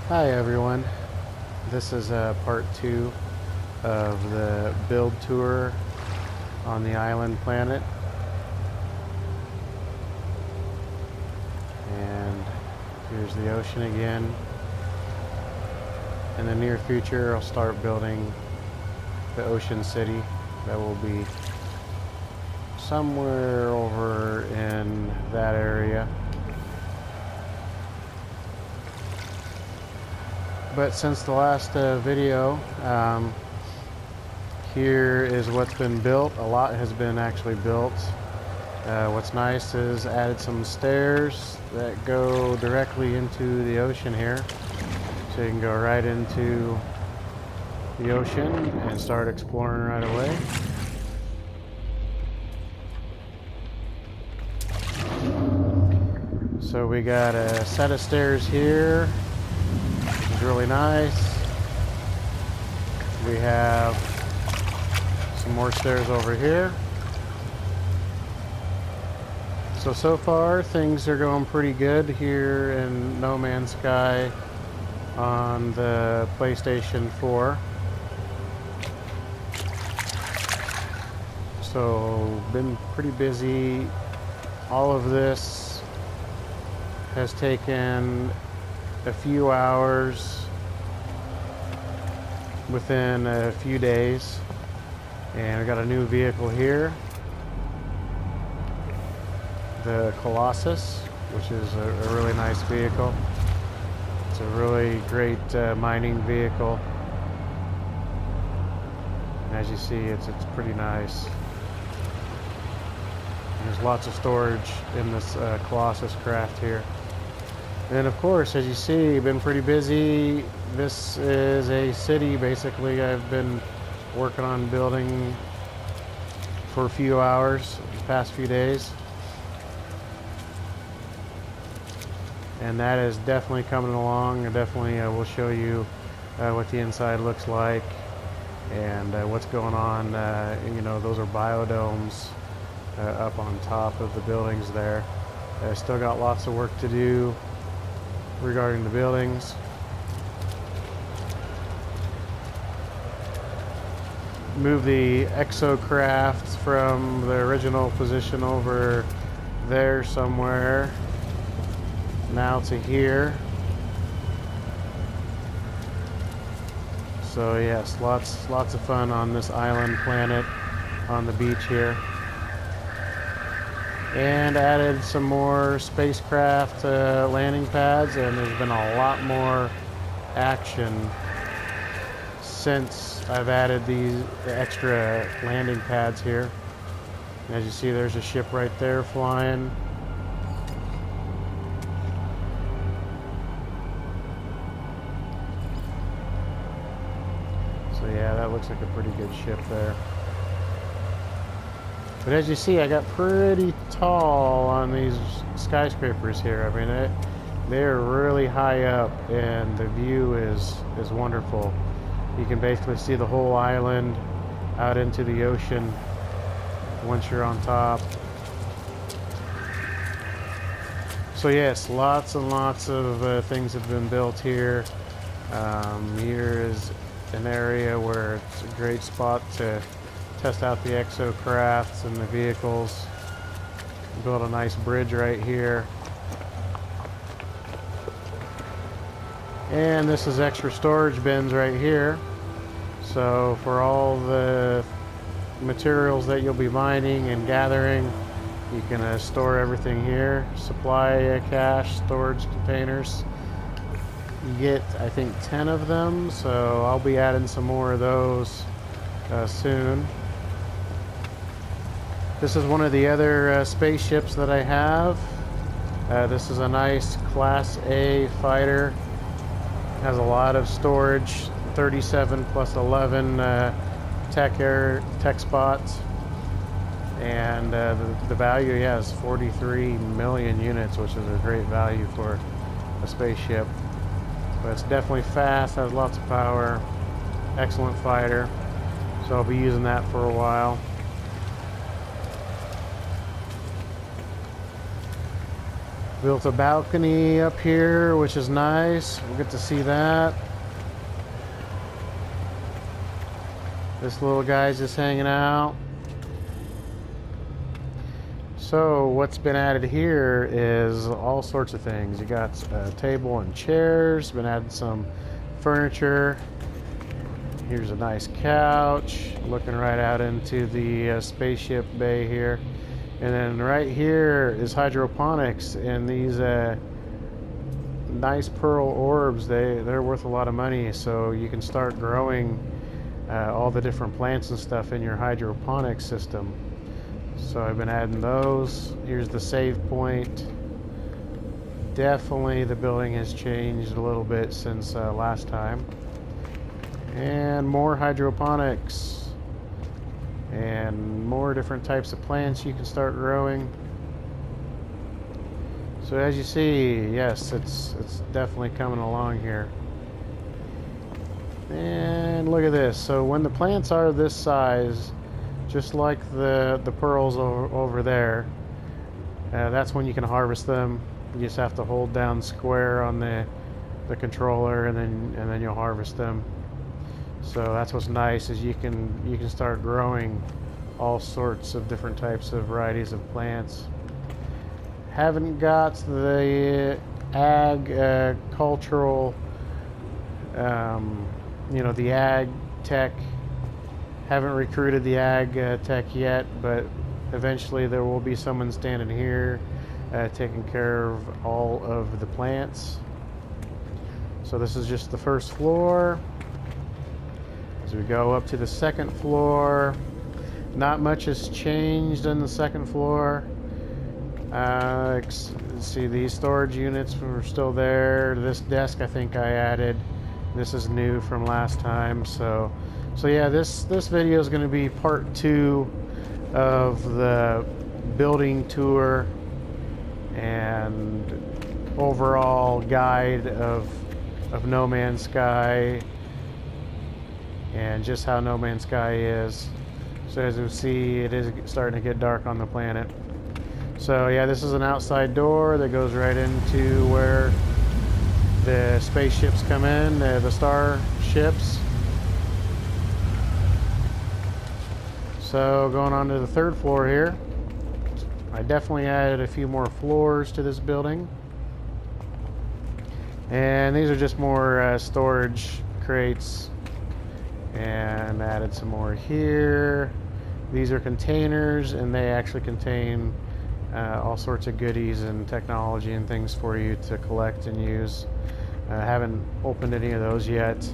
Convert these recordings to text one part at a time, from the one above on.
Hi everyone, this is part 2 of the build tour on the island planet, and here's the ocean again. In the near future I'll start building the ocean city that will be somewhere over in that area. But since the last video, here is what's been built. A lot has been actually built. What's nice is added some stairs that go directly into the ocean here. So you can go right into the ocean and start exploring right away. So we got a set of stairs here. It's really nice. We have some more stairs over here. So far things are going pretty good here in No Man's Sky on the PlayStation 4. So been pretty busy. All of this has taken a few hours within a few days, and I got a new vehicle here, the Colossus, which is a really nice vehicle. It's a really great mining vehicle, and as you see it's pretty nice. There's lots of storage in this Colossus craft here. And of course, as you see, been pretty busy. This is a city basically I've been working on building for a few hours the past few days. And that is definitely coming along. I definitely will show you what the inside looks like and what's going on. You know, those are biodomes up on top of the buildings there. Still got lots of work to do regarding the buildings. Move the exocraft from the original position over there somewhere now to here. So yes, lots of fun on this island planet on the beach here. And added some more spacecraft landing pads, and there's been a lot more action since I've added these extra landing pads here. As you see, there's a ship right there flying. So yeah, that looks like a pretty good ship there. But as you see, I got pretty tall on these skyscrapers here. I mean, they're really high up, and the view is wonderful. You can basically see the whole island out into the ocean once you're on top. So yes, lots and lots of things have been built here. Here is an area where it's a great spot to test out the exocrafts and the vehicles. Build a nice bridge right here. And this is extra storage bins right here. So for all the materials that you'll be mining and gathering, you can store everything here. Supply cache, storage containers. You get, I think, 10 of them, so I'll be adding some more of those soon. This is one of the other spaceships that I have. This is a nice Class A fighter. Has a lot of storage, 37 plus 11 tech spots. And the value, yeah, is 43 million units, which is a great value for a spaceship. But it's definitely fast, has lots of power, excellent fighter. So I'll be using that for a while. Built a balcony up here, which is nice. We'll get to see that. This little guy's just hanging out. So what's been added here is all sorts of things. You got a table and chairs. Been added some furniture. Here's a nice couch looking right out into the spaceship bay here. And then right here is hydroponics, and these nice pearl orbs, they're worth a lot of money, so you can start growing all the different plants and stuff in your hydroponics system. So I've been adding those. Here's the save point. Definitely the building has changed a little bit since last time. And more hydroponics. And more different types of plants you can start growing. So as you see, yes, it's definitely coming along here. And look at this. So when the plants are this size, just like the pearls over there, that's when you can harvest them. You just have to hold down square on the controller, and then you'll harvest them. So that's what's nice, is you can start growing all sorts of different types of varieties of plants. Haven't got the cultural, the ag tech. Haven't recruited the ag tech yet, but eventually there will be someone standing here taking care of all of the plants. So this is just the first floor. As we go up to the second floor, not much has changed on the second floor. See, these storage units are still there. This desk I think I added. This is new from last time. So yeah, this video is going to be part 2 of the building tour and overall guide of No Man's Sky, and just how No Man's Sky is. So as you see, it is starting to get dark on the planet. So yeah, this is an outside door that goes right into where the spaceships come in, the star ships. So going on to the third floor here, I definitely added a few more floors to this building. And these are just more storage crates, and added some more here. These are containers, and they actually contain all sorts of goodies and technology and things for you to collect and use. I haven't opened any of those yet.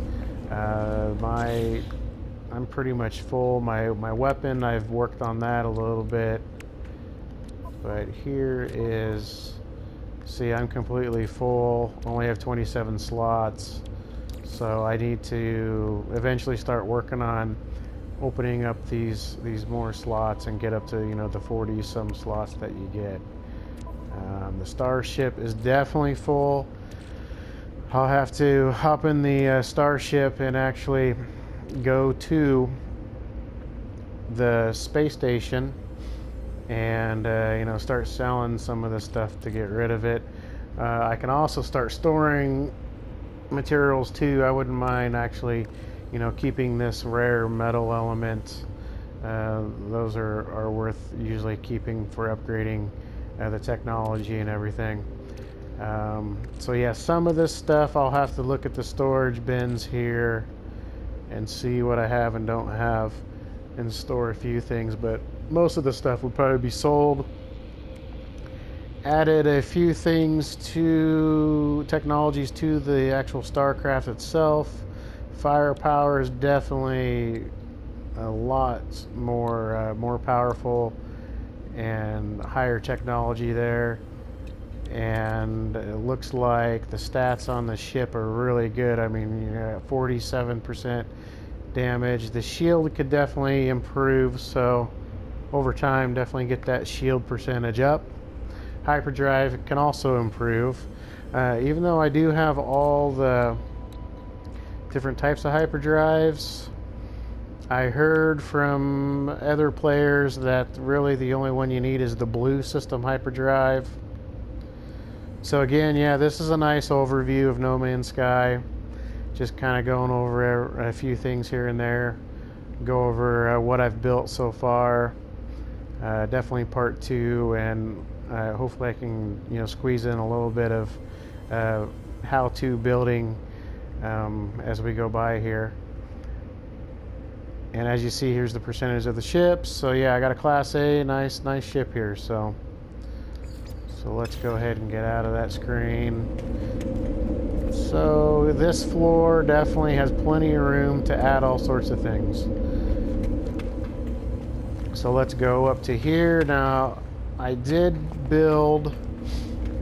I'm pretty much full. My weapon, I've worked on that a little bit, but here is, see, I'm completely full. Only have 27 slots. So I need to eventually start working on opening up these more slots and get up to the 40 some slots that you get. The starship is definitely full. I'll have to hop in the starship and actually go to the space station and start selling some of the stuff to get rid of it. I can also start storing materials too. I wouldn't mind actually keeping this rare metal element. Those are worth usually keeping for upgrading the technology and everything. So yeah, some of this stuff I'll have to look at the storage bins here and see what I have and don't have, and store a few things, but most of the stuff will probably be sold. Added a few things to technologies to the actual StarCraft itself. Firepower is definitely a lot more powerful and higher technology there. And it looks like the stats on the ship are really good. I mean, 47% damage. The shield could definitely improve, so over time definitely get that shield percentage up. Hyperdrive can also improve. Even though I do have all the different types of hyperdrives, I heard from other players that really the only one you need is the blue system hyperdrive. So again, yeah, this is a nice overview of No Man's Sky. Just kind of going over a few things here and there. Go over what I've built so far. Definitely part 2, and hopefully I can squeeze in a little bit of how-to building as we go by here. And as you see, here's the percentage of the ships. So yeah, I got a Class A, nice ship here. So let's go ahead and get out of that screen. So this floor definitely has plenty of room to add all sorts of things. So let's go up to here. Now, I did build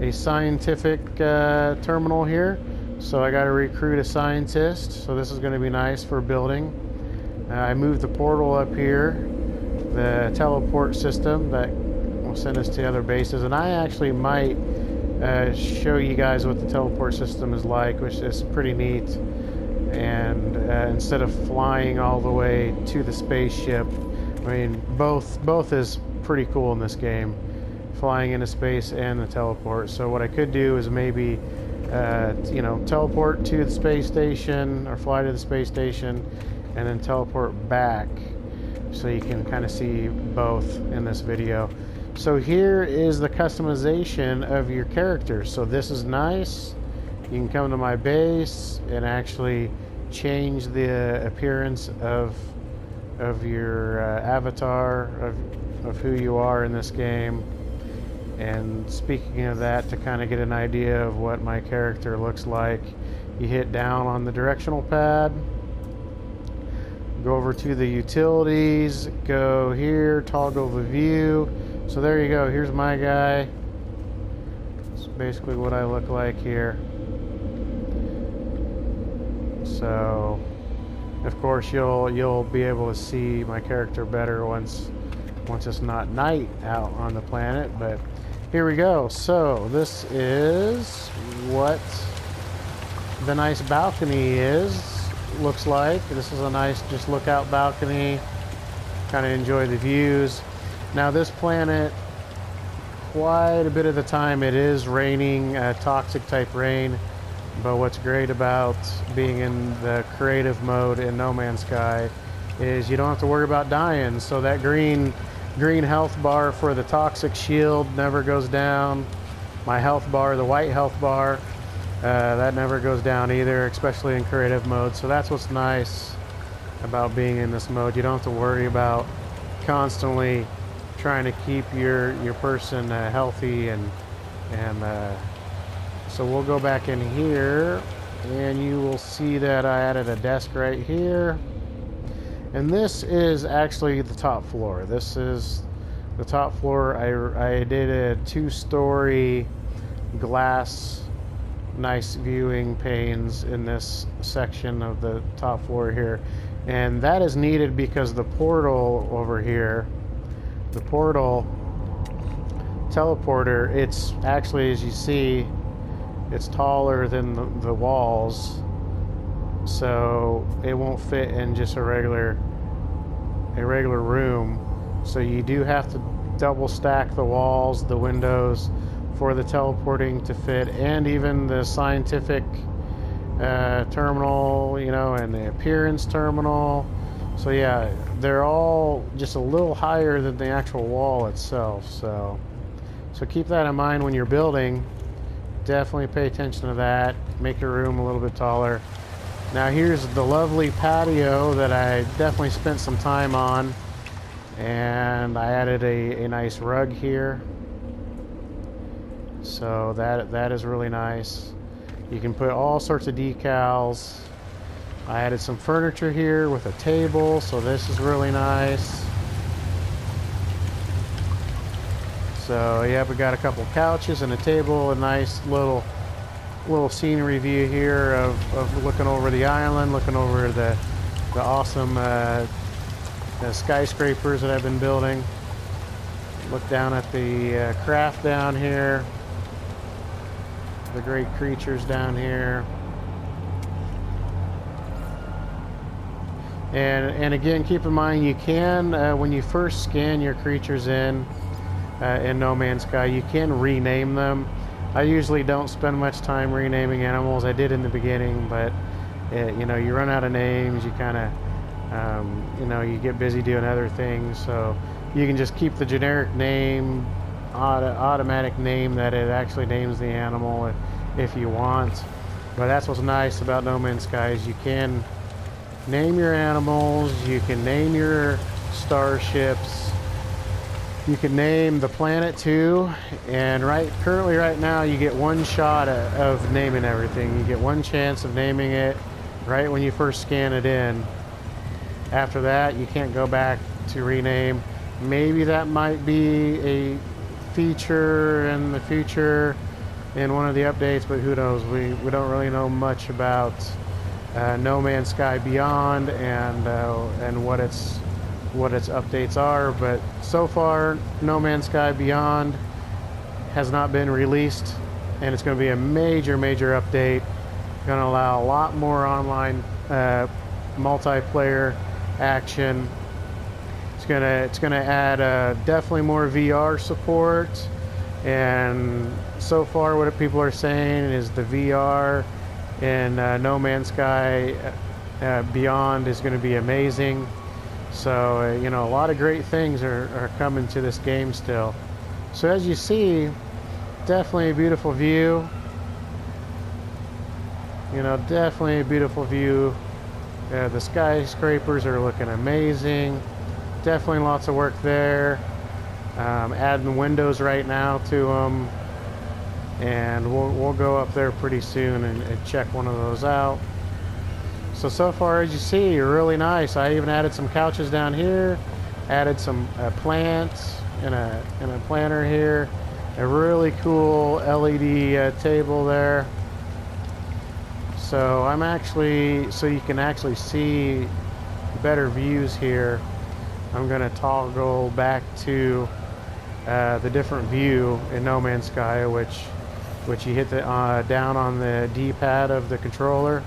a scientific terminal here. So I got to recruit a scientist. So this is going to be nice for building. I moved the portal up here, the teleport system that will send us to other bases. And I actually might show you guys what the teleport system is like, which is pretty neat. And instead of flying all the way to the spaceship, I mean, both is pretty cool in this game, flying into space and the teleport. So what I could do is maybe teleport to the space station or fly to the space station and then teleport back, so you can kind of see both in this video. So here is the customization of your character. So this is nice. You can come to my base and actually change the appearance of your avatar, of who you are in this game. And speaking of that, to kind of get an idea of what my character looks like, you hit down on the directional pad, go over to the utilities, go here, toggle the view. So there you go, here's my guy. That's basically what I look like here. So of course you'll be able to see my character better once it's not night out on the planet. But here we go. So this is what the nice balcony looks like. This is a nice just lookout balcony. Kind of enjoy the views. Now this planet, quite a bit of the time it is raining, toxic type rain. But what's great about being in the creative mode in No Man's Sky is you don't have to worry about dying. So that green health bar for the toxic shield never goes down. My health bar, the white health bar, that never goes down either, especially in creative mode. So that's what's nice about being in this mode. You don't have to worry about constantly trying to keep your person healthy and so we'll go back in here and you will see that I added a desk right here. And this is actually the top floor. This is the top floor. I did a 2-story glass, nice viewing panes in this section of the top floor here. And that is needed because the portal over here, the portal teleporter, it's actually, as you see, it's taller than the walls, so it won't fit in just a regular room. So you do have to double stack the walls, the windows, for the teleporting to fit, and even the scientific terminal, and the appearance terminal. So yeah, they're all just a little higher than the actual wall itself. So keep that in mind when you're building. Definitely pay attention to that. Make your room a little bit taller. Now here's the lovely patio that I definitely spent some time on, and I added a nice rug here. So that is really nice. You can put all sorts of decals. I added some furniture here with a table, so this is really nice. So yeah, we got a couple couches and a table, a nice little scenery view here of looking over the island, looking over the awesome the skyscrapers that I've been building. Look down at the craft down here, the great creatures down here. And again, keep in mind, you can, when you first scan your creatures in No Man's Sky, you can rename them. I usually don't spend much time renaming animals. I did in the beginning, but you know, you run out of names. You kind of you know, you get busy doing other things, so you can just keep the generic name, automatic name that it actually names the animal if you want. But that's what's nice about No Man's Sky is you can name your animals, you can name your starships, you can name the planet too, and currently right now you get one shot of naming everything. You get one chance of naming it right when you first scan it in. After that, you can't go back to rename. Maybe that might be a feature in the future in one of the updates, but who knows? We don't really know much about No Man's Sky Beyond and what its updates are. But so far, No Man's Sky Beyond has not been released, and it's going to be a major update. Going to allow a lot more online multiplayer action. It's gonna add definitely more VR support, and so far what people are saying is the VR in No Man's Sky Beyond is going to be amazing. So you know, a lot of great things are coming to this game still. So as you see, definitely a beautiful view. You know, definitely a beautiful view. The skyscrapers are looking amazing. Definitely lots of work there. Adding windows right now to them, and we'll go up there pretty soon and check one of those out. So far, as you see, really nice. I even added some couches down here, added some plants in a planter here, a really cool LED table there. So you can actually see better views here. I'm going to toggle back to the different view in No Man's Sky, which you hit the down on the D-pad of the controller.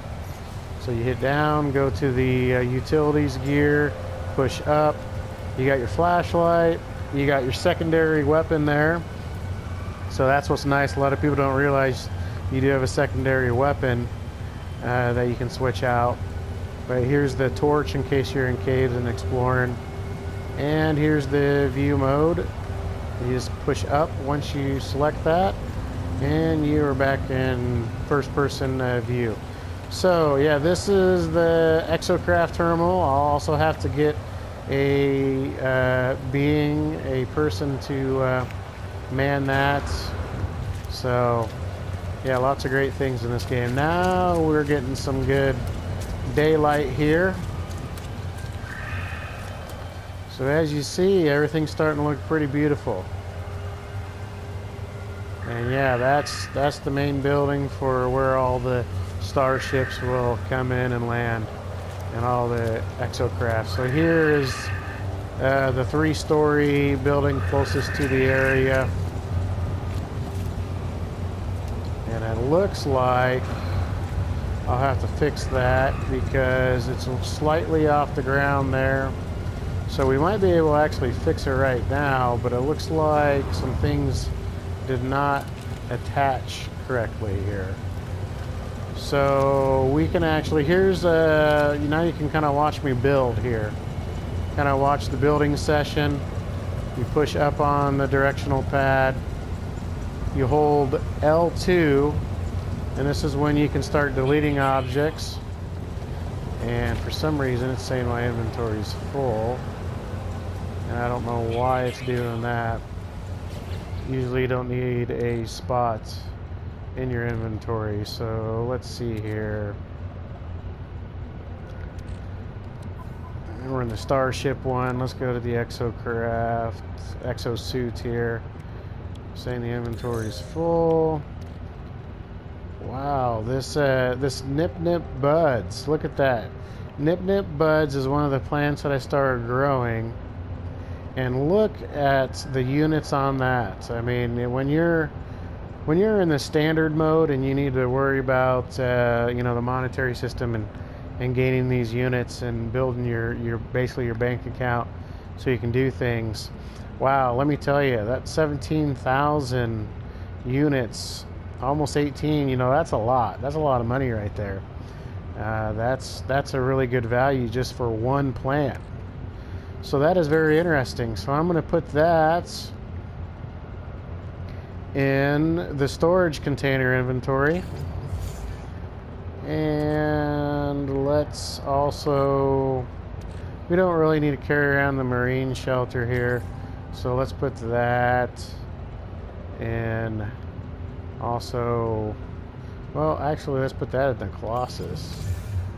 So you hit down, go to the utilities gear, push up. You got your flashlight. You got your secondary weapon there. So that's what's nice. A lot of people don't realize you do have a secondary weapon that you can switch out. But here's the torch in case you're in caves and exploring. And here's the view mode. You just push up once you select that, and you are back in first person view. So yeah, this is the Exocraft terminal. I'll also have to get a person to man that. So yeah, lots of great things in this game. Now we're getting some good daylight here. So as you see, everything's starting to look pretty beautiful. And yeah, that's the main building for where all the starships will come in and land, and all the exocrafts. So here is the 3-story building closest to the area. And it looks like I'll have to fix that because it's slightly off the ground there. So we might be able to actually fix it right now, but it looks like some things did not attach correctly here. So we can actually, here's now you can kind of watch me build here. Kind of watch the building session. You push up on the directional pad. You hold L2, and this is when you can start deleting objects. And for some reason it's saying my inventory is full, and I don't know why it's doing that. Usually you don't need a spot in your inventory. So let's see here. We're in the Starship one. Let's go to the Exocraft, Exosuit here. Saying the inventory is full. Wow, this Nip Nip Buds. Look at that. Nip Nip Buds is one of the plants that I started growing. And look at the units on that. I mean, when you're in the standard mode and you need to worry about you know, the monetary system and gaining these units and building your basically your bank account so you can do things. Wow, let me tell you, that 17,000 units almost 18. You know, that's a lot. That's a lot of money right there. That's a really good value just for one plant. So that is very interesting. So I'm going to put that in the storage container inventory. And let's also, we don't really need to carry around the marine shelter here. So let's put that in also, well, actually, let's put that in the Colossus.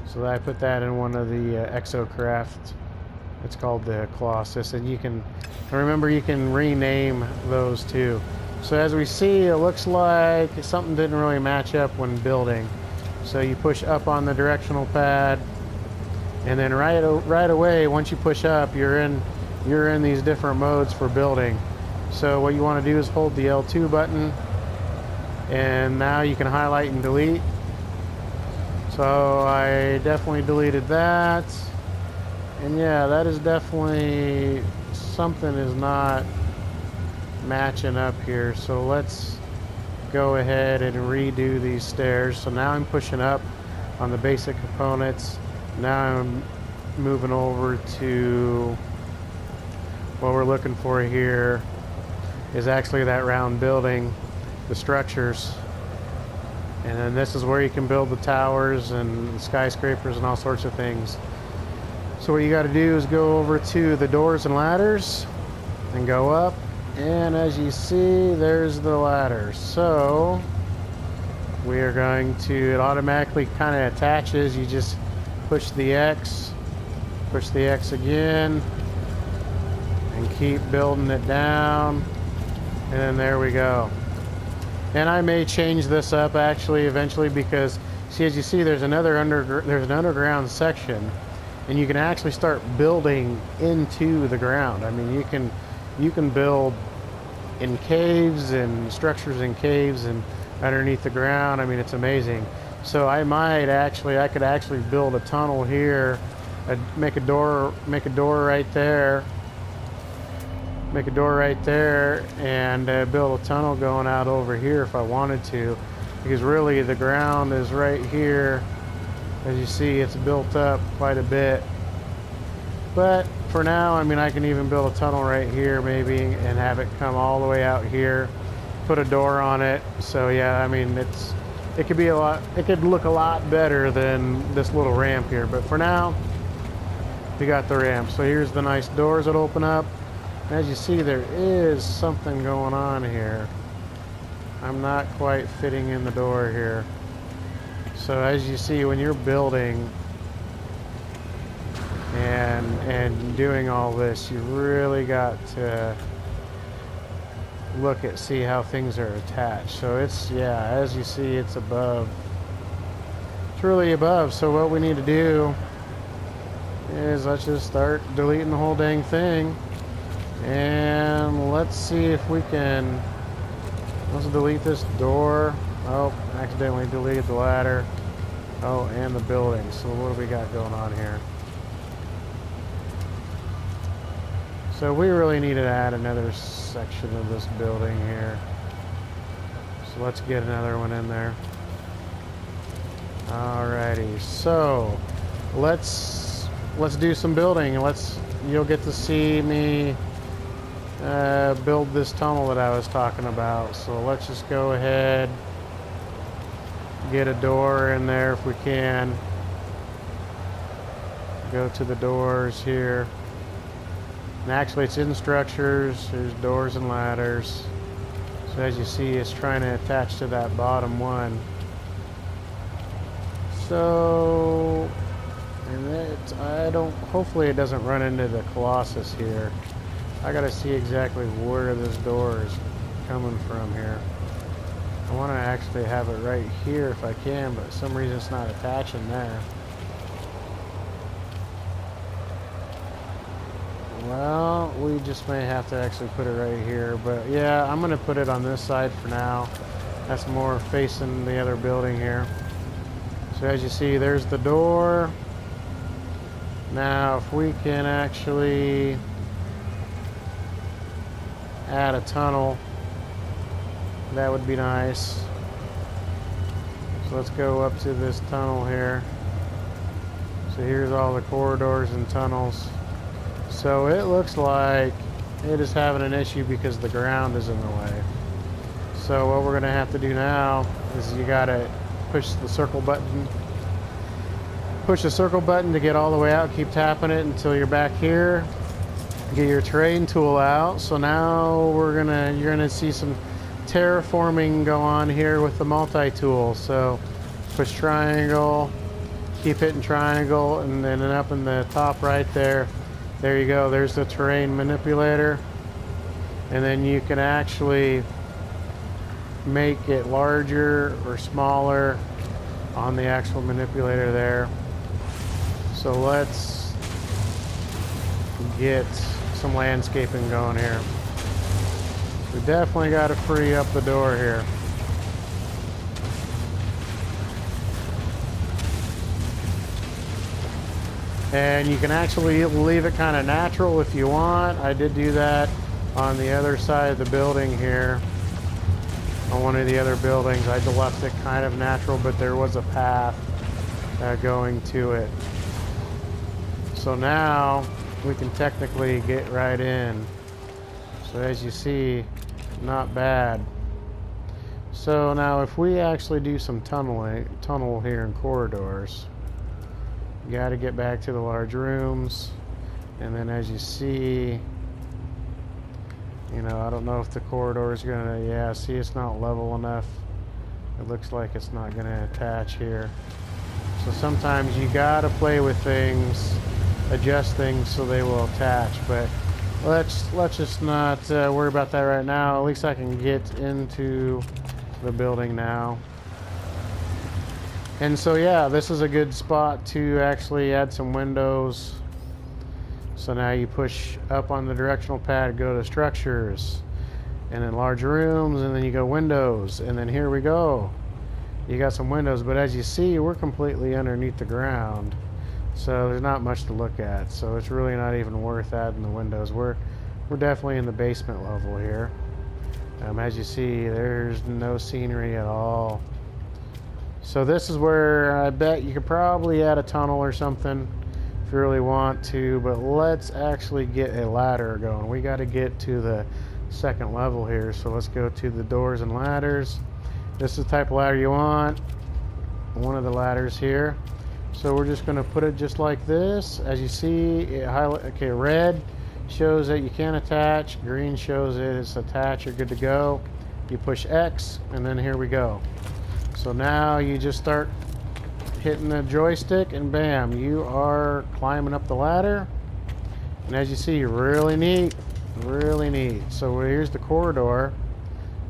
So I put that in one of the Exocraft. It's called the Colossus, and you can, remember, you can rename those too. So as we see, it looks like something didn't really match up when building. So you push up on the directional pad, and then right away, once you push up, you're in these different modes for building. So what you want to do is hold the L2 button, and now you can highlight and delete. So I definitely deleted that. And yeah, that is definitely, something is not matching up here. So let's go ahead and redo these stairs. So now I'm pushing up on the basic components. Now I'm moving over to what we're looking for here is actually that round building, the structures. And then this is where you can build the towers and skyscrapers and all sorts of things. So what you got to do is go over to the doors and ladders and go up. And as you see, there's the ladder. So we are going to, it automatically kind of attaches. You just push the X again, and keep building it down. And then there we go. And I may change this up actually eventually, because see, as you see, there's an underground section, and you can actually start building into the ground. I mean, you can build in caves and structures in caves and underneath the ground. I mean, it's amazing. So I could actually build a tunnel here, make a door right there, and build a tunnel going out over here if I wanted to, because really the ground is right here. As you see, it's built up quite a bit. But for now, I mean, I can even build a tunnel right here maybe and have it come all the way out here, put a door on it. So yeah, I mean, it could look a lot better than this little ramp here. But for now, we got the ramp. So here's the nice doors that open up. As you see, there is something going on here. I'm not quite fitting in the door here. So as you see, when you're building and doing all this, you really got to see how things are attached. So it's, yeah, as you see, it's above. It's really above. So what we need to do is let's just start deleting the whole dang thing. And let's see if we can, let's delete this door. Oh, accidentally deleted the ladder. Oh, and the building. So what do we got going on here? So we really need to add another section of this building here. So let's get another one in there. Alrighty, so let's do some building. You'll get to see me build this tunnel that I was talking about. So let's just go ahead, get a door in there if we can. Go to the doors here. And actually, it's in structures. There's doors and ladders. So as you see, it's trying to attach to that bottom one. So, and hopefully it doesn't run into the Colossus here. I gotta see exactly where this door is coming from here. I want to actually have it right here if I can, but for some reason it's not attaching there. Well, we just may have to actually put it right here, but yeah, I'm gonna put it on this side for now. That's more facing the other building here. So as you see, there's the door. Now, if we can actually add a tunnel, that would be nice. So let's go up to this tunnel here. So here's all the corridors and tunnels. So it looks like it is having an issue because the ground is in the way. So what we're going to have to do now is you got to push the circle button. Push the circle button to get all the way out. Keep tapping it until you're back here. Get your terrain tool out. So now you're gonna see some terraforming go on here with the multi-tool. So push triangle, keep hitting triangle, and then up in the top right there, there you go. There's the terrain manipulator, and then you can actually make it larger or smaller on the actual manipulator there. So let's get some landscaping going here. We definitely got to free up the door here. And you can actually leave it kind of natural if you want. I did do that on the other side of the building here. On one of the other buildings, I left it kind of natural, but there was a path going to it. So now we can technically get right in. So as you see, not bad. So now if we actually do some tunnel here in corridors, you got to get back to the large rooms. And then as you see, you know, I don't know if the corridor is gonna, yeah, see, it's not level enough. It looks like it's not gonna attach here. So sometimes you gotta play with things, adjust things so they will attach, but let's just not worry about that right now. At least I can get into the building now. And so yeah, this is a good spot to actually add some windows. So now you push up on the directional pad, go to structures, and then large rooms, and then you go windows, and then here we go. You got some windows, but as you see, we're completely underneath the ground. So there's not much to look at. So it's really not even worth adding the windows. We're definitely in the basement level here. As you see, there's no scenery at all. So this is where I bet you could probably add a tunnel or something if you really want to, but let's actually get a ladder going. We got to get to the second level here, so let's go to the doors and ladders. This is the type of ladder you want. One of the ladders here. So we're just going to put it just like this. As you see, it okay, red shows that you can attach, green shows it's attached, you're good to go. You push X, and then here we go. So now you just start hitting the joystick, and bam, you are climbing up the ladder. And as you see, really neat, really neat. So here's the corridor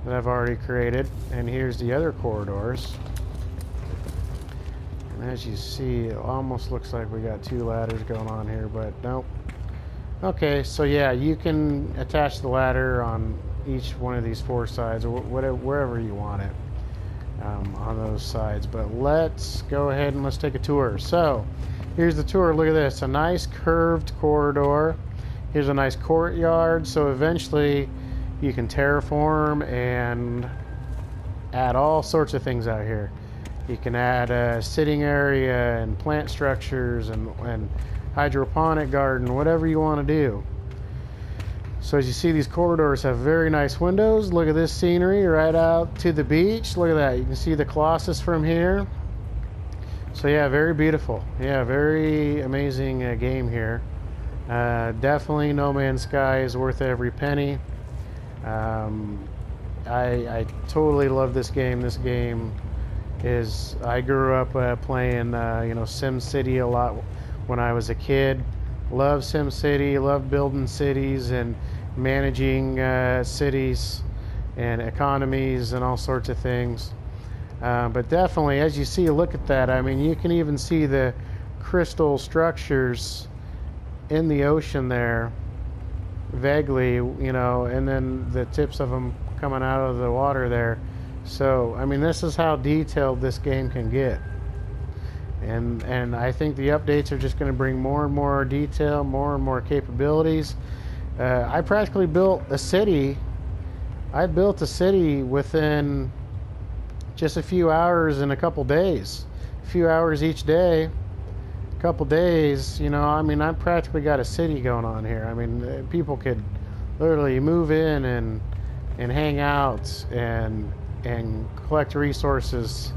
that I've already created, and here's the other corridors. And as you see, it almost looks like we got two ladders going on here, but nope. Okay, so yeah, you can attach the ladder on each one of these four sides, or whatever, wherever you want it. On those sides, but let's go ahead and let's take a tour. So here's the tour. Look at this, a nice curved corridor. Here's a nice courtyard. So eventually you can terraform and add all sorts of things out here. You can add a sitting area and plant structures and hydroponic garden, whatever you want to do. So as you see, these corridors have very nice windows. Look at this scenery right out to the beach. Look at that. You can see the Colossus from here. So yeah, very beautiful. Yeah, very amazing game here. Definitely No Man's Sky is worth every penny. I totally love this game. This game is, I grew up playing SimCity a lot when I was a kid. Love SimCity, love building cities and managing cities and economies and all sorts of things. But definitely, as you see, look at that. I mean, you can even see the crystal structures in the ocean there, vaguely, you know, and then the tips of them coming out of the water there. So, I mean, this is how detailed this game can get. And I think the updates are just going to bring more and more detail, more and more capabilities. I practically built a city. I built a city within just a few hours in a couple days, a few hours each day, a couple days. You know, I mean, I've practically got a city going on here. I mean, people could literally move in and hang out and collect resources.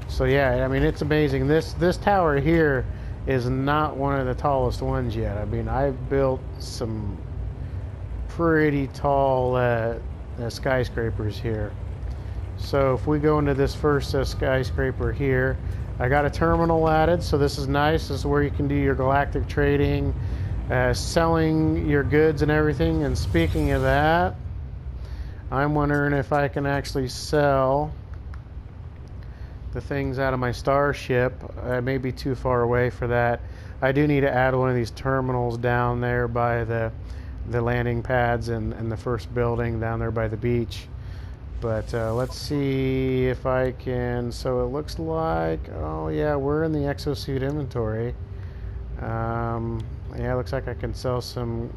So yeah, I mean, it's amazing. This tower here is not one of the tallest ones yet. I mean, I've built some pretty tall skyscrapers here. So if we go into this first skyscraper here, I got a terminal added, so this is nice. This is where you can do your galactic trading, selling your goods and everything. And speaking of that, I'm wondering if I can actually sell the things out of my starship. I may be too far away for that. I do need to add one of these terminals down there by the landing pads and the first building down there by the beach. But let's see if I can. So it looks like, oh yeah, we're in the exosuit inventory. Yeah, it looks like I can sell some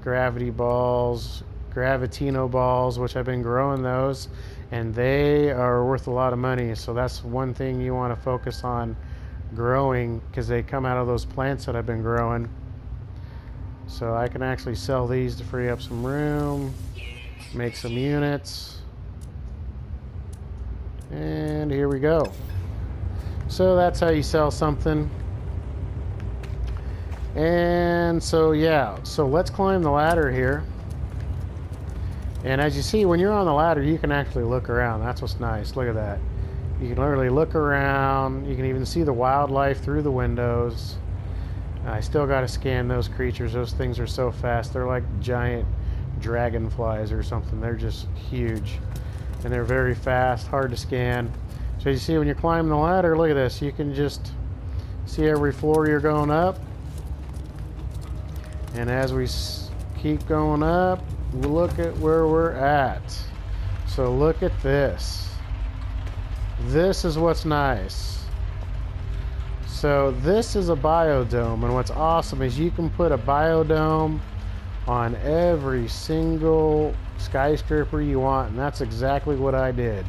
gravity balls, gravitino balls, which I've been growing those, and they are worth a lot of money. So that's one thing you want to focus on growing, because they come out of those plants that I've been growing. So I can actually sell these to free up some room, make some units, and here we go. So that's how you sell something. And so yeah, so let's climb the ladder here. And as you see, when you're on the ladder, you can actually look around. That's what's nice. Look at that. You can literally look around. You can even see the wildlife through the windows. I still got to scan those creatures. Those things are so fast. They're like giant dragonflies or something. They're just huge. And they're very fast, hard to scan. So you see when you're climbing the ladder, look at this. You can just see every floor you're going up. And as we keep going up, look at where we're at. So look at this. This is what's nice. So this is a biodome, and what's awesome is you can put a biodome on every single skyscraper you want, and that's exactly what I did.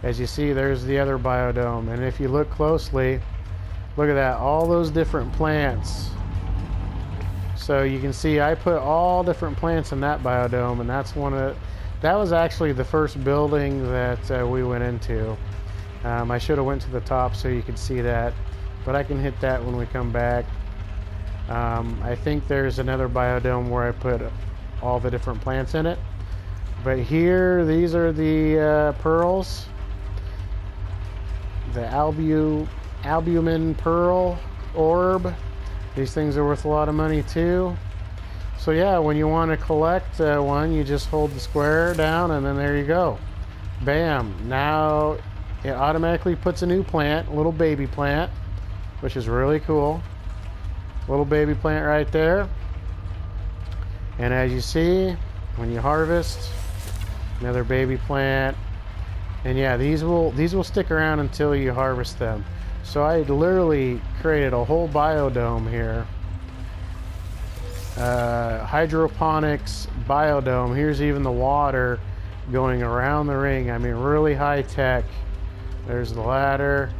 As you see, there's the other biodome, and if you look closely, look at that, all those different plants. So you can see I put all different plants in that biodome, and that was actually the first building that we went into. I should have went to the top so you could see that, but I can hit that when we come back. I think there's another biodome where I put all the different plants in it. But here, these are the pearls. The albumin pearl orb. These things are worth a lot of money too. So yeah, when you want to collect one, you just hold the square down and then there you go. Bam. Now it automatically puts a new plant, a little baby plant, which is really cool. Little baby plant right there. And as you see, when you harvest, another baby plant. And yeah, these will stick around until you harvest them. So I literally created a whole biodome here. Hydroponics biodome. Here's even the water going around the ring. I mean, really high tech. There's the ladder.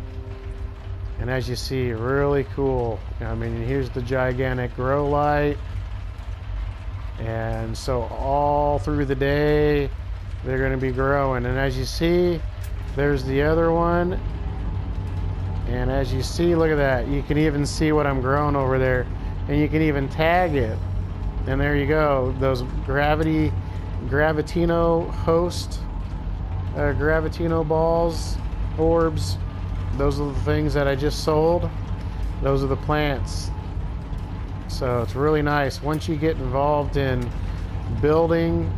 And as you see, really cool. I mean, here's the gigantic grow light. And so all through the day, they're going to be growing. And as you see, there's the other one. And as you see, look at that. You can even see what I'm growing over there. And you can even tag it. And there you go. Those gravitino host, gravitino balls, orbs. Those are the things that I just sold. Those are the plants. So it's really nice. Once you get involved in building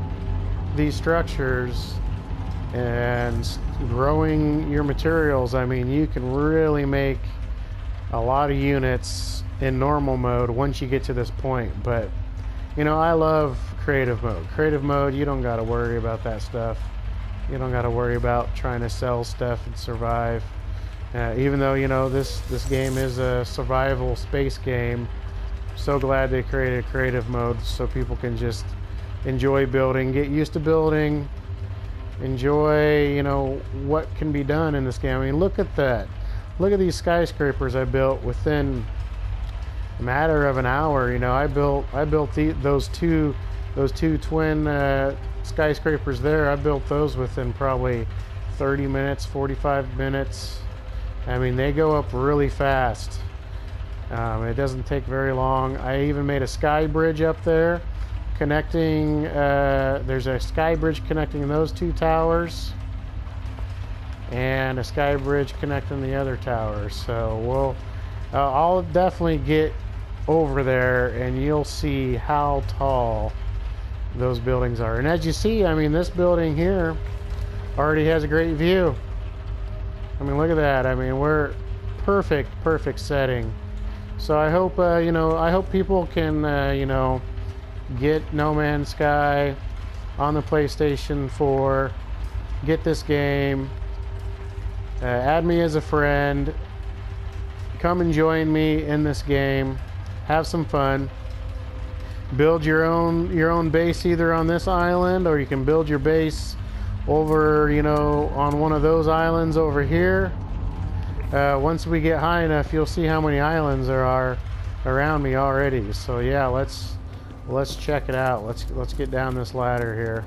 these structures and growing your materials, I mean, you can really make a lot of units in normal mode once you get to this point. But you know, I love creative mode. Creative mode, you don't got to worry about that stuff. You don't got to worry about trying to sell stuff and survive. Even though, you know, this game is a survival space game, so glad they created creative mode so people can just enjoy building, get used to building, enjoy, you know, what can be done in this game. I mean, look at that. Look at these skyscrapers I built within a matter of an hour. You know, I built those two twin skyscrapers there. I built those within probably 30 minutes, 45 minutes. I mean, they go up really fast. It doesn't take very long. I even made a sky bridge up there connecting, there's a sky bridge connecting those two towers and a sky bridge connecting the other towers. So I'll definitely get over there and you'll see how tall those buildings are. And as you see, I mean, this building here already has a great view. I mean, look at that. I mean, we're perfect setting. So I hope, you know, I hope people can, you know, get No Man's Sky on the PlayStation 4, get this game, add me as a friend, come and join me in this game, have some fun, build your own base either on this island, or you can build your base over, you know, on one of those islands over here. Once we get high enough, you'll see how many islands there are around me already. So yeah, let's check it out. Let's get down this ladder here,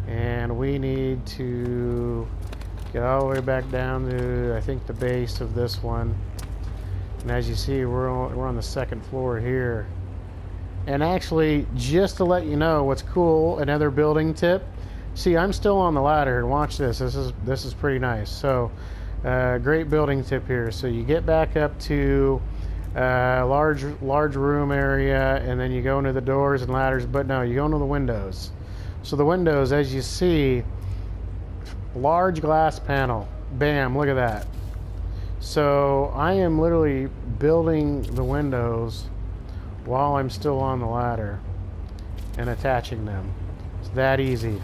and we need to get all the way back down to, I think, the base of this one. And as you see, we're on the second floor here. And actually, just to let you know what's cool, another building tip. See, I'm still on the ladder, and watch this. This is pretty nice. So, great building tip here. So you get back up to large room area, and then you go into the doors and ladders, but no, you go into the windows. So the windows, as you see, large glass panel, bam, look at that. So I am literally building the windows while I'm still on the ladder and attaching them. It's that easy.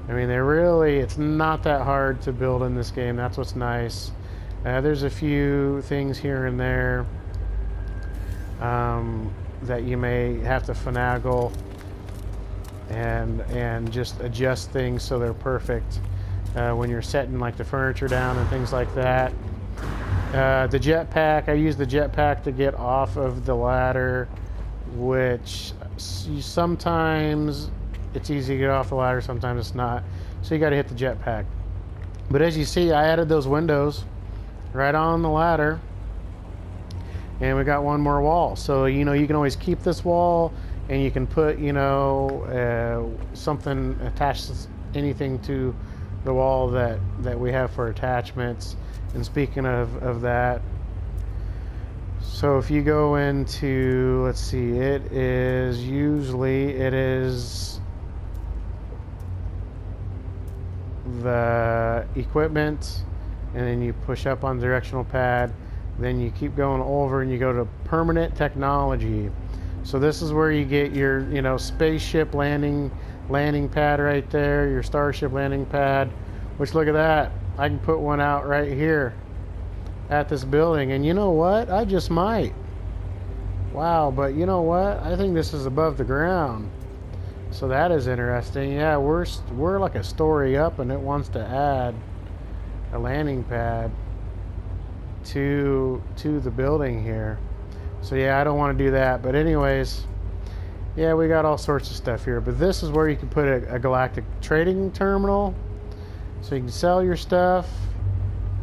I mean, it's not that hard to build in this game. That's what's nice. There's a few things here and there that you may have to finagle and just adjust things so they're perfect when you're setting like the furniture down and things like that. The jetpack, I use the jetpack to get off of the ladder, which sometimes it's easy to get off the ladder, sometimes it's not. So you got to hit the jetpack. But as you see, I added those windows right on the ladder, and we got one more wall. So, you know, you can always keep this wall, and you can put, you know, something attached, anything to the wall that we have for attachments. And speaking of that, so if you go into, let's see, it is the equipment, and then you push up on the directional pad, then you keep going over and you go to permanent technology. So this is where you get your, you know, spaceship landing pad right there, your starship landing pad, which, look at that, I can put one out right here at this building. And you know what, I just might. Wow, but you know what, I think this is above the ground. So that is interesting. Yeah, we're like a story up, and it wants to add a landing pad to the building here. So yeah, I don't want to do that. But anyways, yeah, we got all sorts of stuff here. But this is where you can put a galactic trading terminal, so you can sell your stuff,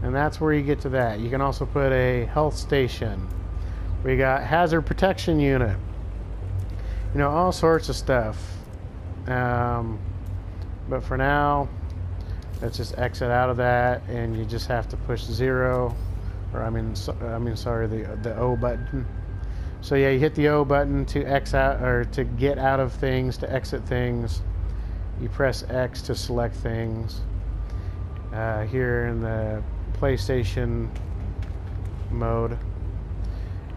and that's where you get to that. You can also put a health station. We got hazard protection unit. You know, all sorts of stuff. But for now, let's just exit out of that, and you just have to push 0, or sorry, the O button. So yeah, you hit the O button to X out, or to get out of things, to exit things. You press X to select things. Here in the PlayStation mode.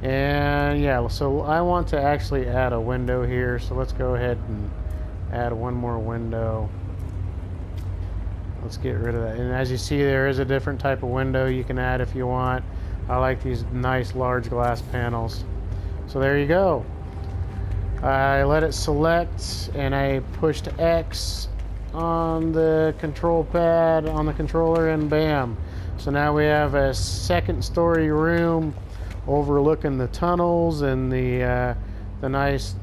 And yeah, so I want to actually add a window here, so let's go ahead and add one more window. Let's get rid of that. And as you see, there is a different type of window you can add if you want. I like these nice large glass panels. So there you go. I let it select, and I pushed X, on the control pad on the controller, and bam. So now we have a second story room overlooking the tunnels and the nice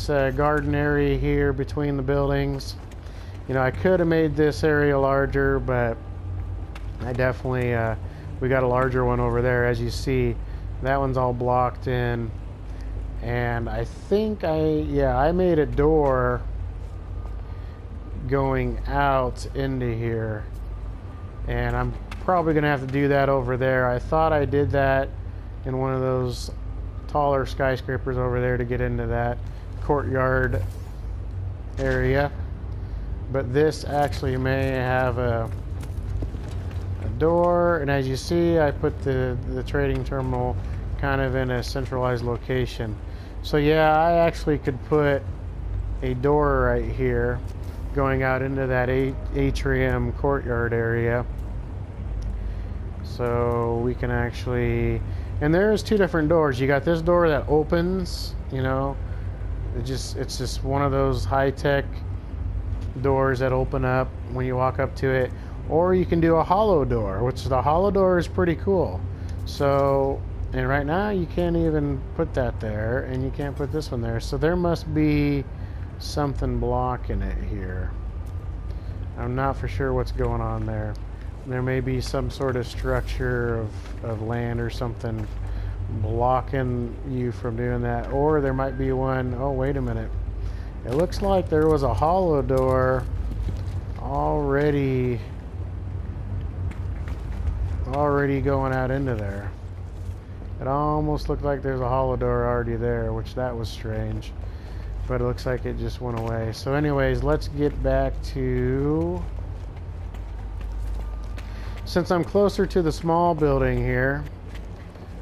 garden area here between the buildings. You know, I could have made this area larger, but I definitely we got a larger one over there. As you see, that one's all blocked in, and I think I made a door going out into here, and I'm probably gonna have to do that over there. I thought I did that in one of those taller skyscrapers over there to get into that courtyard area, but this actually may have a door. And as you see, I put the trading terminal kind of in a centralized location. So yeah, I actually could put a door right here going out into that atrium courtyard area. So we can actually, and there's two different doors. You got this door that opens, you know, it's just one of those high-tech doors that open up when you walk up to it. Or you can do a hollow door, which the hollow door is pretty cool. So, and right now you can't even put that there, and you can't put this one there. So there must be something blocking it here. I'm not for sure what's going on there. There may be some sort of structure of land or something blocking you from doing that. Or there might be one, oh wait a minute. It looks like there was a hollow door already going out into there. It almost looked like there's a hollow door already there, which that was strange. But it looks like it just went away. So anyways, let's get back to... Since I'm closer to the small building here,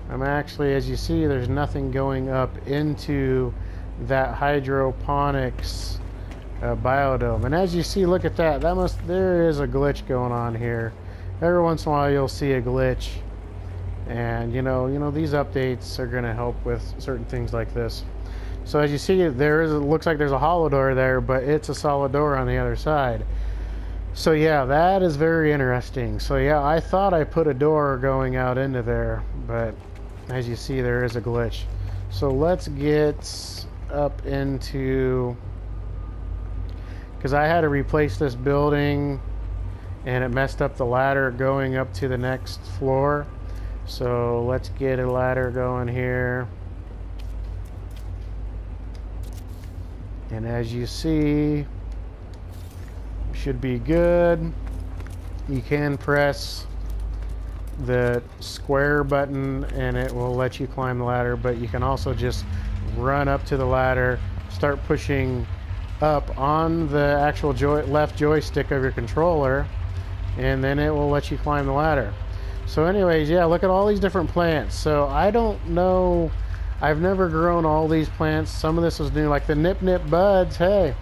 I'm actually, as you see, there's nothing going up into that hydroponics biodome. And as you see, look at that. There is a glitch going on here. Every once in a while you'll see a glitch. And you know these updates are going to help with certain things like this. So as you see, it looks like there's a hollow door there, but it's a solid door on the other side. So yeah, that is very interesting. So yeah, I thought I put a door going out into there, but as you see, there is a glitch. So let's get up into, because I had to replace this building and it messed up the ladder going up to the next floor. So let's get a ladder going here. And as you see, should be good. You can press the square button and it will let you climb the ladder, but you can also just run up to the ladder, start pushing up on the actual left joystick of your controller, and then it will let you climb the ladder. So anyways, yeah, look at all these different plants. So I don't know, I've never grown all these plants. Some of this is new, like the Nip Nip buds. Hey,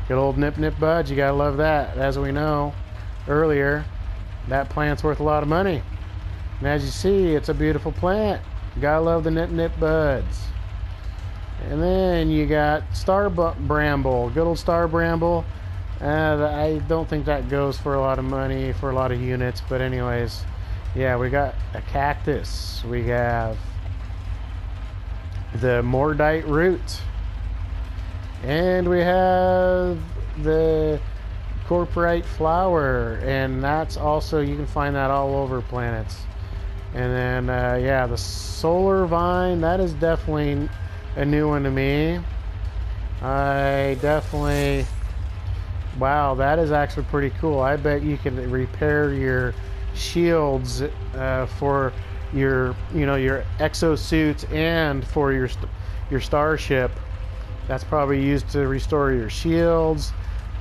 good old Nip Nip buds, you gotta love that. As we know earlier, that plant's worth a lot of money. And as you see, it's a beautiful plant. You gotta love the Nip Nip buds. And then you got Star Bramble, good old Star Bramble. I don't think that goes for a lot of money, for a lot of units, but anyways, yeah, we got a cactus. We have the Mordite root. And we have the Corporite flower, and that's also, you can find that all over planets. And then, yeah, the Solar Vine, that is definitely a new one to me. I definitely, wow, that is actually pretty cool. I bet you can repair your shields for your, your exosuit and for your starship. That's probably used to restore your shields.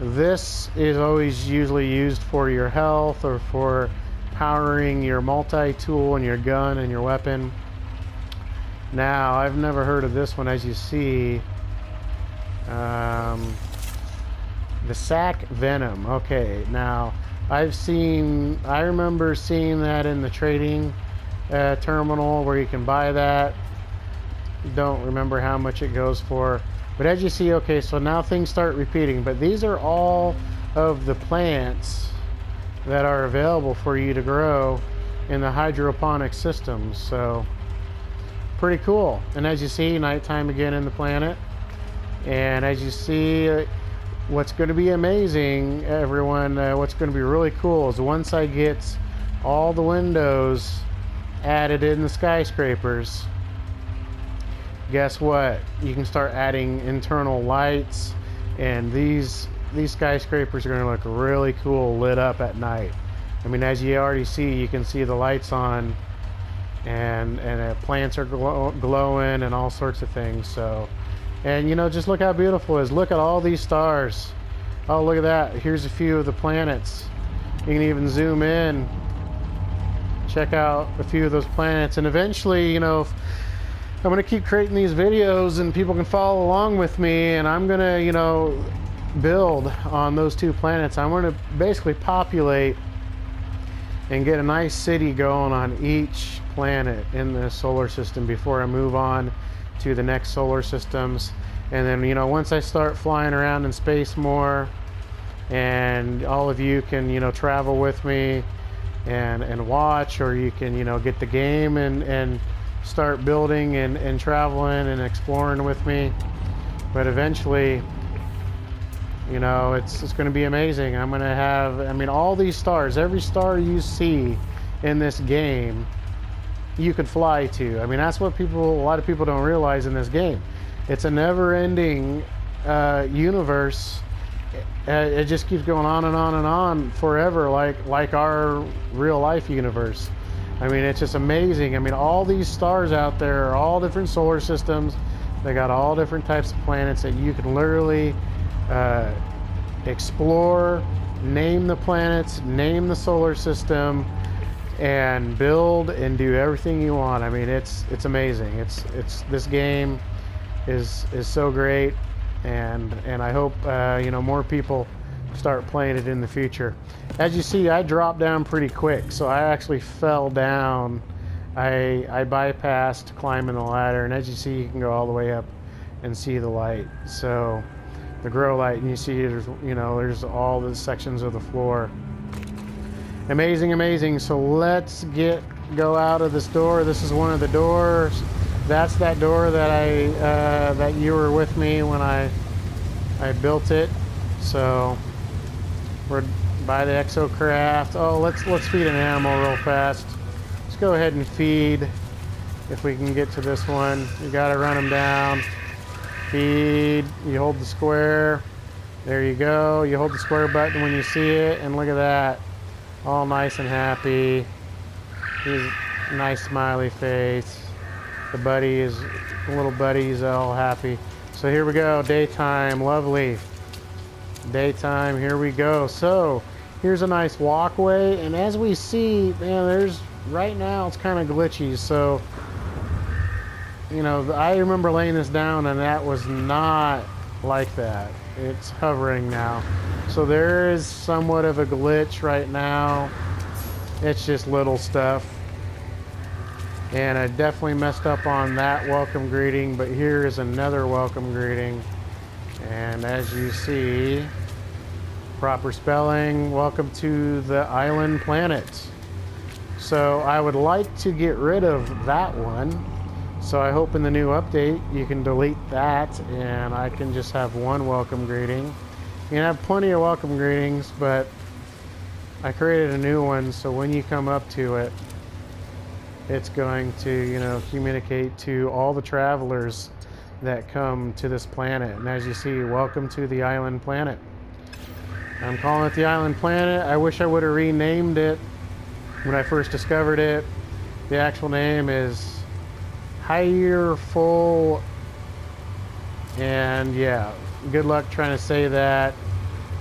This is always usually used for your health or for powering your multi-tool and your gun and your weapon. Now, I've never heard of this one, as you see. The Sac Venom. Okay, now I remember seeing that in the trading terminal where you can buy that. Don't remember how much it goes for. But as you see, okay, so now things start repeating. But these are all of the plants that are available for you to grow in the hydroponic systems. So pretty cool. And as you see, nighttime again in the planet. And as you see, what's going to be amazing, everyone, what's going to be really cool is once I get all the windows added in the skyscrapers, guess what? You can start adding internal lights, and these skyscrapers are going to look really cool lit up at night. I mean, as you already see, you can see the lights on, and plants are glowing and all sorts of things. So, and you know, just look how beautiful it is. Look at all these stars. Oh, look at that. Here's a few of the planets. You can even zoom in, check out a few of those planets, and eventually, you know, I'm going to keep creating these videos and people can follow along with me, and I'm going to, you know, build on those 2 planets. I'm going to basically populate and get a nice city going on each planet in the solar system before I move on to the next solar systems. And then, you know, once I start flying around in space more, and all of you can, you know, travel with me and watch, or you can, you know, get the game and start building and traveling and exploring with me. But eventually, you know, it's going to be amazing. I'm going to have, I mean, all these stars, every star you see in this game, you could fly to. I mean, that's what a lot of people don't realize in this game. It's a never-ending universe. It just keeps going on and on and on forever, like our real-life universe. I mean, it's just amazing. I mean, all these stars out there are all different solar systems. They got all different types of planets that you can literally explore, name the planets, name the solar system, and build and do everything you want. I mean, it's amazing. It's this game is so great, and I hope you know, more people start playing it in the future. As you see, I dropped down pretty quick, so I actually fell down. I bypassed climbing the ladder, and as you see, you can go all the way up and see the light. So the grow light, and you see there's, you know, there's all the sections of the floor. Amazing, amazing. So let's go out of this door. This is one of the doors. That's that door that that you were with me when I built it. So we're by the Exocraft. Oh, let's feed an animal real fast. Let's go ahead and feed. If we can get to this one, you got to run them down. Feed. You hold the square. There you go. You hold the square button when you see it, and look at that. All nice and happy. He's a nice smiley face. The little buddy's all happy. So here we go, daytime, lovely. Daytime, here we go. So here's a nice walkway, and as we see, man, right now it's kind of glitchy. So, you know, I remember laying this down and that was not like that. It's hovering now. So there is somewhat of a glitch right now. It's just little stuff. And I definitely messed up on that welcome greeting, but here is another welcome greeting. And as you see, proper spelling, welcome to the island planet. So I would like to get rid of that one. So I hope in the new update you can delete that and I can just have one welcome greeting. You can have plenty of welcome greetings, but I created a new one, so when you come up to it, it's going to, you know, communicate to all the travelers that come to this planet. And as you see, welcome to the island planet. I'm calling it the island planet. I wish I would have renamed it when I first discovered it. The actual name is Hireful, and yeah, good luck trying to say that.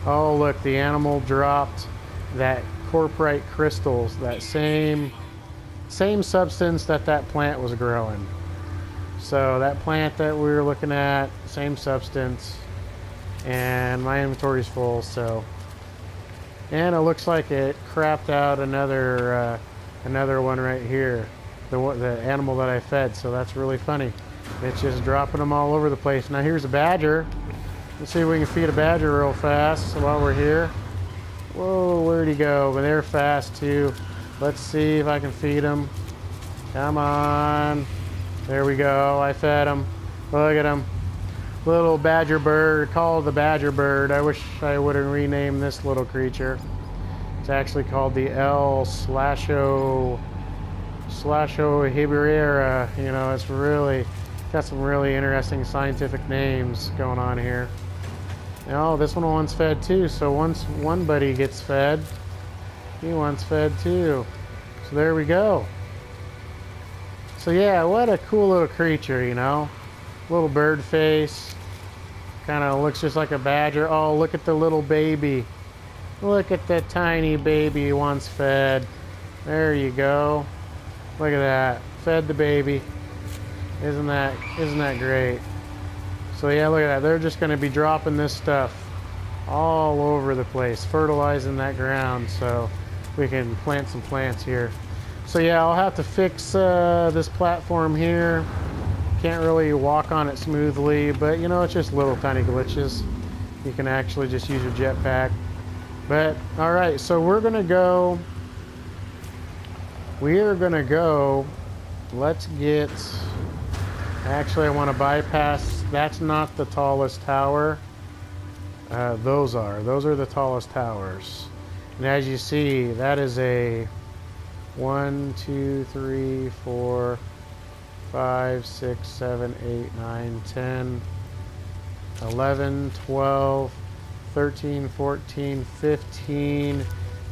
Oh, look, the animal dropped that Corporite crystals, that same substance that plant was growing. So that plant that we were looking at, same substance, and my inventory's full. So, and it looks like it crapped out another one right here, the animal that I fed. So that's really funny. It's just dropping them all over the place. Now here's a badger. Let's see if we can feed a badger real fast while we're here. Whoa, where'd he go? But they're fast too. Let's see if I can feed him. Come on. There we go. I fed him. Look at him. Little badger bird, called the badger bird. I wish I would have renamed this little creature. It's actually called the L Slasho Hiberiera. You know, it's really got some really interesting scientific names going on here. Oh, this one wants fed too. So once one buddy gets fed, he wants fed too. So there we go. So yeah, what a cool little creature, you know. Little bird face. Kind of looks just like a badger. Oh, look at the little baby. Look at the tiny baby who wants fed. There you go. Look at that. Fed the baby. Isn't that great? So yeah, look at that. They're just going to be dropping this stuff all over the place, fertilizing that ground so we can plant some plants here. So yeah, I'll have to fix this platform here. Can't really walk on it smoothly, but you know, it's just little tiny glitches. You can actually just use your jetpack. But all right, so we are gonna go. Let's get. Actually, I want to bypass. That's not the tallest tower. Those are the tallest towers. And as you see, that is a 1, 2, 3, 4, 5, 6, 7, 8, 9, 10, 11, 12, 13, 14, 15,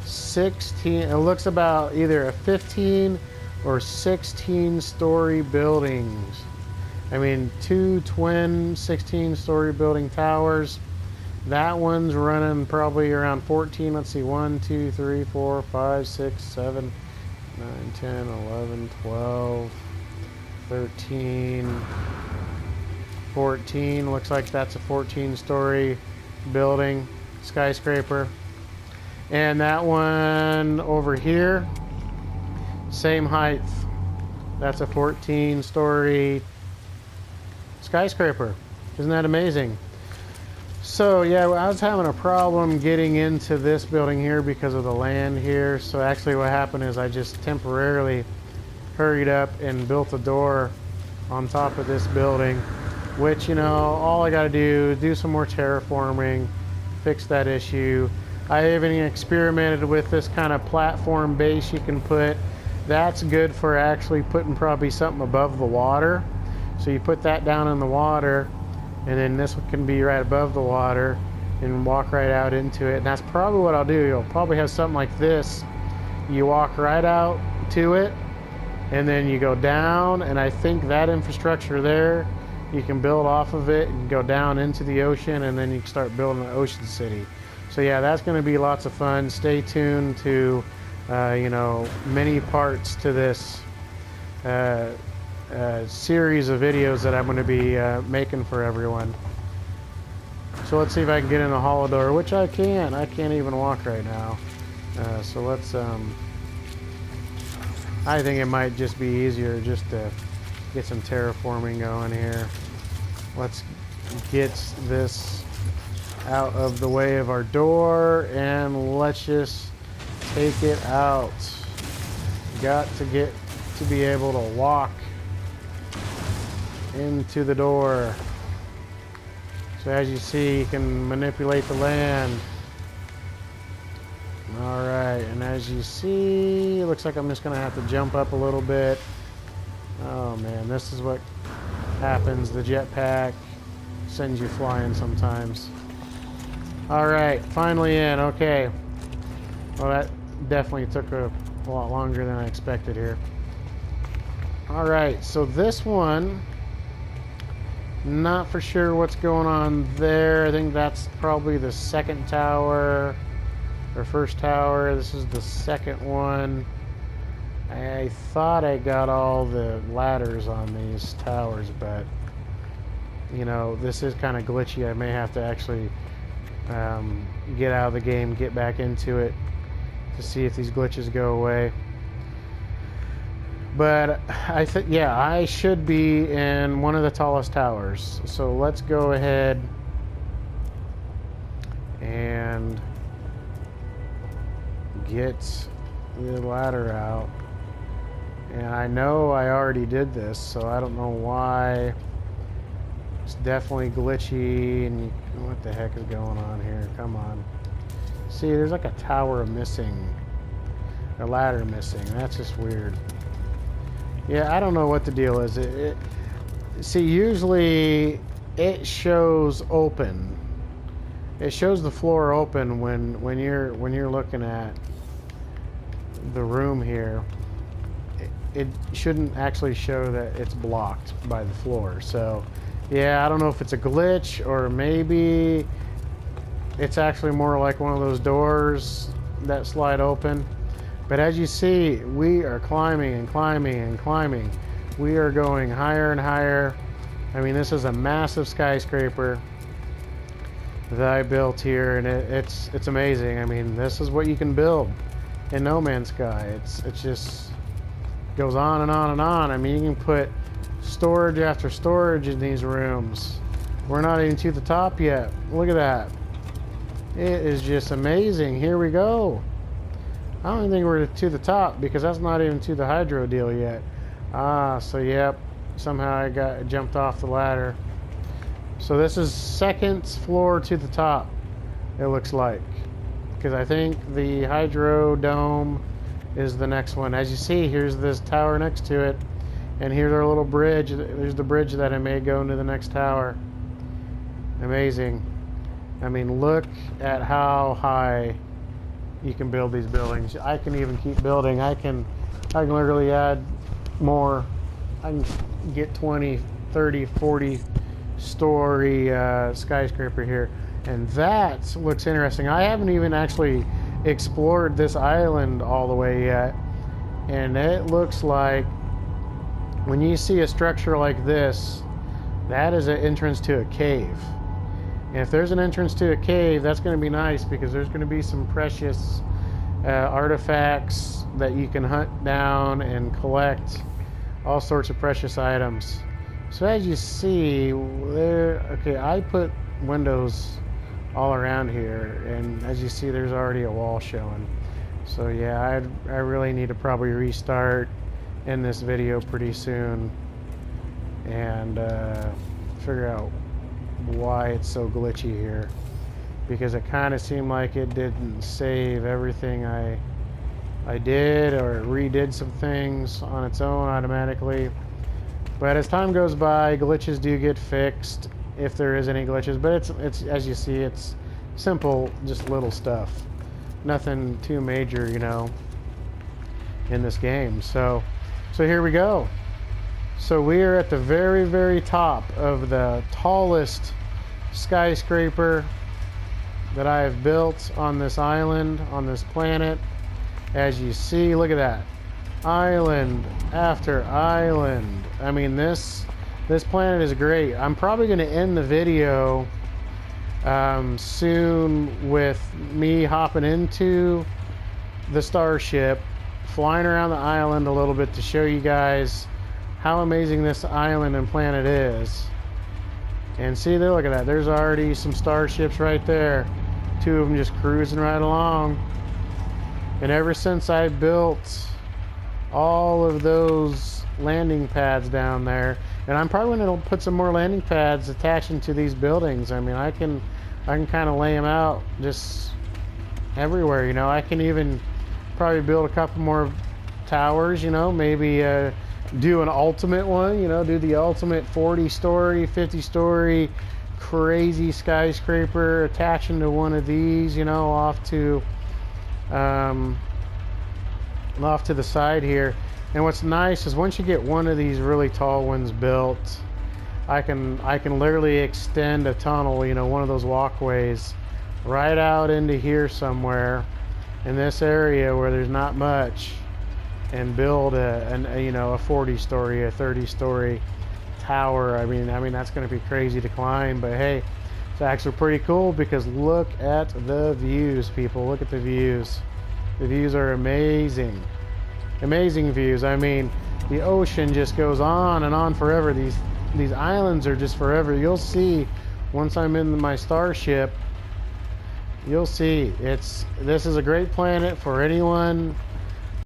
16. It looks about either a 15 or 16 story buildings. I mean, two twin 16-story building towers. That one's running probably around 14. Let's see, 1, 2, 3, 4, 5, 6, 7, 9, 10, 11, 12, 13, 14. Looks like that's a 14-story building, skyscraper. And that one over here, same height. That's a 14-story skyscraper. Isn't that amazing? So yeah, I was having a problem getting into this building here because of the land here. So actually what happened is I just temporarily hurried up and built a door on top of this building, which, you know, all I got to do some more terraforming, fix that issue. I even experimented with this kind of platform base you can put. That's good for actually putting probably something above the water. So you put that down in the water, and then this can be right above the water and walk right out into it. And that's probably what I'll do. You'll probably have something like this. You walk right out to it, and then you go down, and I think that infrastructure there, you can build off of it and go down into the ocean, and then you can start building an ocean city. So yeah, that's going to be lots of fun. Stay tuned to, you know, many parts to this series of videos that I'm going to be making for everyone. So let's see if I can get in the hollow door, which I can't. I can't even walk right now. So let's, I think it might just be easier just to get some terraforming going here. Let's get this out of the way of our door, and let's just take it out. Got to get to be able to walk into the door. So as you see, you can manipulate the land. Alright, and as you see, it looks like I'm just going to have to jump up a little bit. Oh man, this is what happens. The jetpack sends you flying sometimes. Alright, finally in. Okay. Well, that definitely took a lot longer than I expected here. Alright, so this one, not for sure what's going on there. I think that's probably the second tower or first tower. This is the second one. I thought I got all the ladders on these towers, but you know, this is kind of glitchy. I may have to actually get out of the game, get back into it to see if these glitches go away. But I think, yeah, I should be in one of the tallest towers. So let's go ahead and get the ladder out. And I know I already did this, so I don't know why. It's definitely glitchy, and what the heck is going on here? Come on. See, there's like a tower missing, a ladder missing. That's just weird. Yeah, I don't know what the deal is. See, usually it shows open. It shows the floor open when you're looking at the room here. It shouldn't actually show that it's blocked by the floor. So, yeah, I don't know if it's a glitch or maybe it's actually more like one of those doors that slide open. But as you see, we are climbing and climbing and climbing. We are going higher and higher. I mean, this is a massive skyscraper that I built here, and it's amazing. I mean, this is what you can build in No Man's Sky. It's just goes on and on and on. I mean, you can put storage after storage in these rooms. We're not even to the top yet. Look at that. It is just amazing. Here we go. I don't even think we're to the top because that's not even to the hydro deal yet. So yep, somehow I jumped off the ladder. So this is second floor to the top, it looks like, because I think the hydro dome is the next one. As you see, here's this tower next to it, and here's our little bridge. There's the bridge that I made go into the next tower. Amazing. I mean, look at how high you can build these buildings. I can even keep building. I can literally add more. I can get 20, 30, 40 story skyscraper here, and that looks interesting. I haven't even actually explored this island all the way yet, and it looks like when you see a structure like this, that is an entrance to a cave. And if there's an entrance to a cave, that's going to be nice because there's going to be some precious artifacts that you can hunt down and collect, all sorts of precious items. So as you see, okay, I put windows all around here, and as you see, there's already a wall showing. So yeah, I really need to probably restart in this video pretty soon and figure out why it's so glitchy here, because it kind of seemed like it didn't save everything I did, or it redid some things on its own automatically. But as time goes by, glitches do get fixed if there is any glitches. But it's as you see, it's simple, just little stuff, nothing too major, you know, in this game. So here we go. So we are at the very, very top of the tallest skyscraper that I have built on this island, on this planet. As you see, look at that. Island after island. I mean, this planet is great. I'm probably going to end the video soon with me hopping into the starship, flying around the island a little bit to show you guys how amazing this island and planet is. And see there, look at that. There's already some starships right there. Two of them just cruising right along. And ever since I built all of those landing pads down there, and I'm probably going to put some more landing pads attaching to these buildings. I mean, I can kind of lay them out just everywhere, you know. I can even probably build a couple more towers, you know, maybe do an ultimate one, you know, do the ultimate 40-story, 50-story crazy skyscraper attaching to one of these, you know, off to the side here. And what's nice is once you get one of these really tall ones built, I can literally extend a tunnel, you know, one of those walkways right out into here somewhere in this area where there's not much, and build a 40-story, a 30-story tower. I mean that's going to be crazy to climb, but hey, it's actually pretty cool because look at the views, people. Look at the views. The views are amazing. Amazing views. I mean, the ocean just goes on and on forever. These islands are just forever. You'll see once I'm in my starship You'll see. This is a great planet for anyone